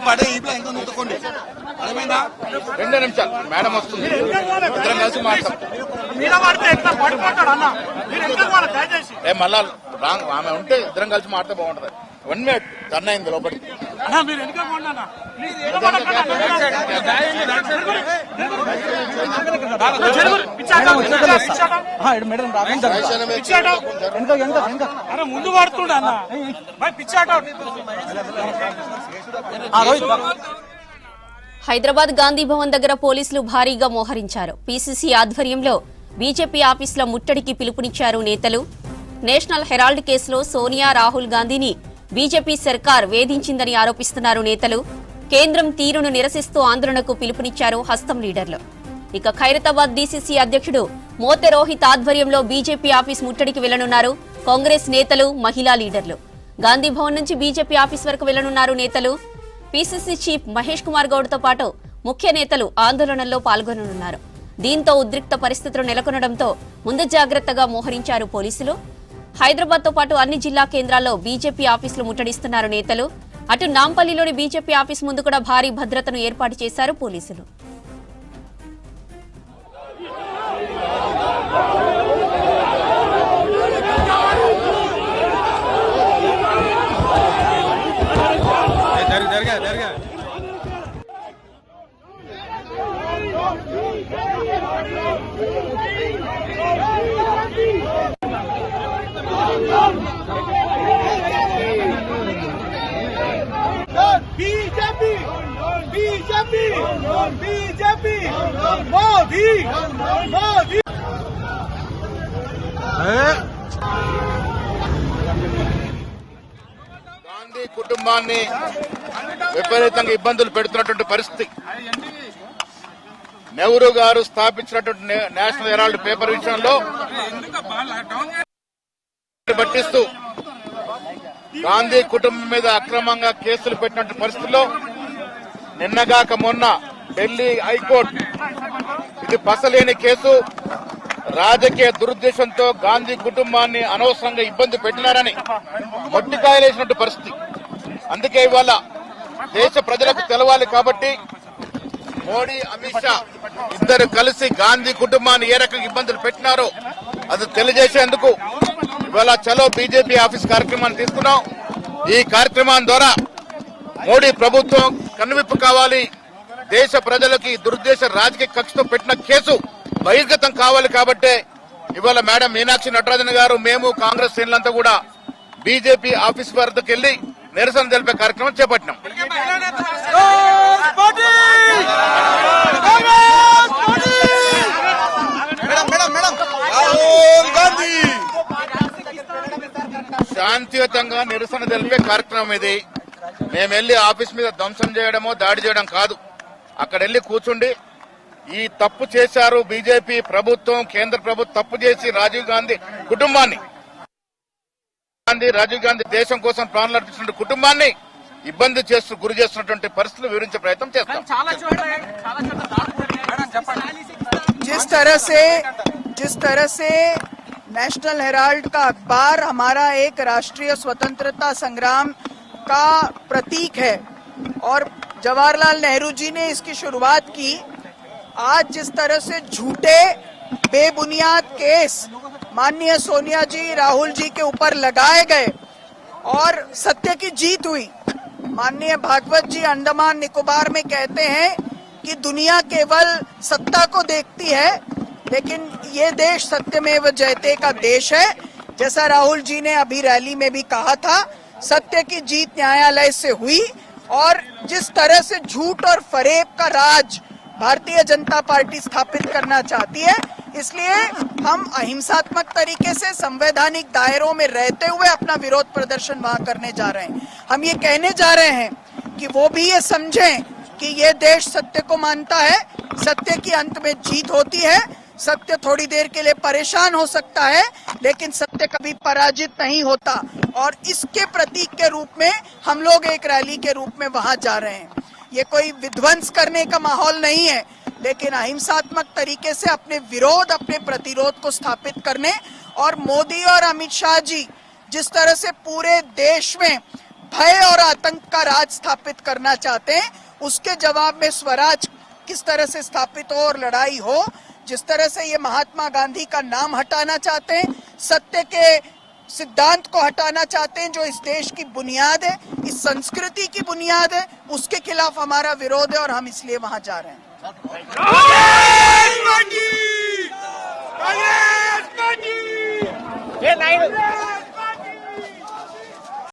పడే ఇంట్లో ఇంకా నూతుకోండి అర్థమైందా? 2 నిమిషాలు మేడం వస్తుంది, ఇద్దరం కలిసి మళ్ళా రాంగ్ ఆమె ఉంటే ఇద్దరం కలిసి మాట్లాడితే బాగుంటది. 1 మినిట్ టర్న్ అయింది లోపలికి. ముందు పడుతుండ హైదరాబాద్ గాంధీ భవన్ దగ్గర పోలీసులు భారీగా మోహరించారు. పీసీసీ ఆధ్వర్యంలో బీజేపీ ఆఫీసుల ముట్టడికి పిలుపునిచ్చారు నేతలు. నేషనల్ హెరాల్డ్ కేసులో సోనియా, రాహుల్ గాంధీని బీజేపీ సర్కార్ వేధించిందని ఆరోపిస్తున్నారు నేతలు. కేంద్రం తీరును నిరసిస్తూ ఆందోళనకు పిలుపునిచ్చారు హస్తం లీడర్లు. ఇక ఖైరతాబాద్ డీసీసీ అధ్యక్షుడు మోతే రోహిత్ ఆధ్వర్యంలో బీజేపీ ఆఫీస్ ముట్టడికి వెళ్లనున్నారు కాంగ్రెస్ నేతలు, మహిళా లీడర్లు. గాంధీ భవన్ నుంచి బీజేపీ ఆఫీస్ వరకు వెళ్లనున్నారు నేతలు. పీసీసీ చీఫ్ మహేష్ కుమార్ గౌడ్తో పాటు ముఖ్య నేతలు ఆందోళనలో పాల్గొననున్నారు. దీంతో ఉద్రిక్త పరిస్థితులు నెలకొనడంతో ముందు జాగ్రత్తగా మోహరించారు పోలీసులు. హైదరాబాద్తో పాటు అన్ని జిల్లా కేంద్రాల్లో బీజేపీ ఆఫీసులు ముట్టడిస్తున్నారు నేతలు. అటు నాంపల్లిలోని బీజేపీ ఆఫీస్ ముందు కూడా భారీ భద్రతను ఏర్పాటు చేశారు పోలీసులు. BJP BJP BJP Modi Modi Gandhi కుటుంబాన్ని విపరీతంగా ఇబ్బందులు పెడుతున్నటువంటి పరిస్థితి. నెహ్రూ గారు స్థాపించినటువంటి నేషనల్ హెరాల్డ్ పేపర్ విషయంలో పట్టిస్తూ గాంధీ కుటుంబం మీద అక్రమంగా కేసులు పెట్టినటువంటి పరిస్థితుల్లో నిన్నగాక మొన్న ఢిల్లీ హైకోర్టు ఇది పసలేని కేసు, రాజకీయ దురుద్దేశంతో గాంధీ కుటుంబాన్ని అనవసరంగా ఇబ్బంది పెట్టినారని మొట్టికాయలేసినట్టు పరిస్థితి. అందుకే ఇవాళ దేశ ప్రజలకు తెలవాలి కాబట్టి మోడీ, అమిత్ షా ఇద్దరు కలిసి గాంధీ కుటుంబాన్ని ఏ రకంగా ఇబ్బందులు పెట్టినారో అది తెలియజేసేందుకు ఇవాళ చలో బీజేపీ ఆఫీస్ కార్యక్రమాన్ని తీసుకున్నాం. ఈ కార్యక్రమం ద్వారా మోడీ ప్రభుత్వం కన్నువిప్పు కావాలి, దేశ ప్రజలకి దురుద్దేశ రాజకీయ కక్షతో పెట్టిన కేసు బహిర్గతం కావాలి. కాబట్టే ఇవాళ మేడం మీనాక్షి నటరాజన్ గారు, మేము కాంగ్రెస్ శ్రేణులంతా కూడా బీజేపీ ఆఫీస్ వద్దకు వెళ్లి నిరసన తెలిపే కార్యక్రమం చేపట్టినాం. శాంతియుతంగా నిరసన తెలిపే కార్యక్రమం ఇది. మేము వెళ్లి ఆఫీస్ మీద ధ్వంసం చేయడమో దాడి చేయడం కాదు. అక్కడ వెళ్లి కూర్చుండి ఈ తప్పు చేశారు బీజేపీ ప్రభుత్వం, కేంద్ర ప్రభుత్వం తప్పు చేసి రాజీవ్ గాంధీ కుటుంబాన్ని, రాజీవ్ గాంధీ దేశం కోసం ప్రాణాలు అర్పించిన కుటుంబాన్ని ఇబ్బంది చేస్తూ గురి చేస్తున్నటువంటి పరిస్థితులు వివరించే ప్రయత్నం చేస్తాం. जिस तरह से नेशनल हेराल्ड का अखबार हमारा एक राष्ट्रीय स्वतंत्रता संग्राम का प्रतीक है और जवाहरलाल नेहरू जी ने इसकी शुरुआत की, आज जिस तरह से झूठे बेबुनियाद केस माननीय सोनिया जी, राहुल जी के ऊपर लगाए गए और सत्य की जीत हुई। माननीय भागवत जी अंडमान निकोबार में कहते हैं कि दुनिया केवल सत्ता को देखती है, लेकिन ये देश सत्यमेव जयते का देश है। जैसा राहुल जी ने अभी रैली में भी कहा था, सत्य की जीत न्यायालय से हुई और जिस तरह से झूठ और फरेब का राज भारतीय जनता पार्टी स्थापित करना चाहती है, इसलिए हम अहिंसात्मक तरीके से संवैधानिक दायरों में रहते हुए अपना विरोध प्रदर्शन वहां करने जा रहे हैं। हम ये कहने जा रहे हैं कि वो भी ये समझें कि ये देश सत्य को मानता है, सत्य की अंत में जीत होती है। सत्य थोड़ी देर के लिए परेशान हो सकता है, लेकिन सत्य कभी पराजित नहीं होता और इसके प्रतीक के रूप में हम लोग एक रैली के रूप में वहां जा रहे हैं। ये कोई विध्वंस करने का माहौल नहीं है, लेकिन अहिंसात्मक तरीके से अपने विरोध, अपने प्रतिरोध को स्थापित करने और मोदी और अमित शाह जी जिस तरह से पूरे देश में भय और आतंक का राज स्थापित करना चाहते हैं, उसके जवाब में स्वराज किस तरह से स्थापित हो और लड़ाई हो। जिस तरह से ये महात्मा गांधी का नाम हटाना चाहते हैं, सत्य के सिद्धांत को हटाना चाहते हैं, जो इस देश की बुनियाद है, इस संस्कृति की बुनियाद है, उसके खिलाफ हमारा विरोध है और हम इसलिए वहां जा रहे हैं। कांग्रेस पार्टी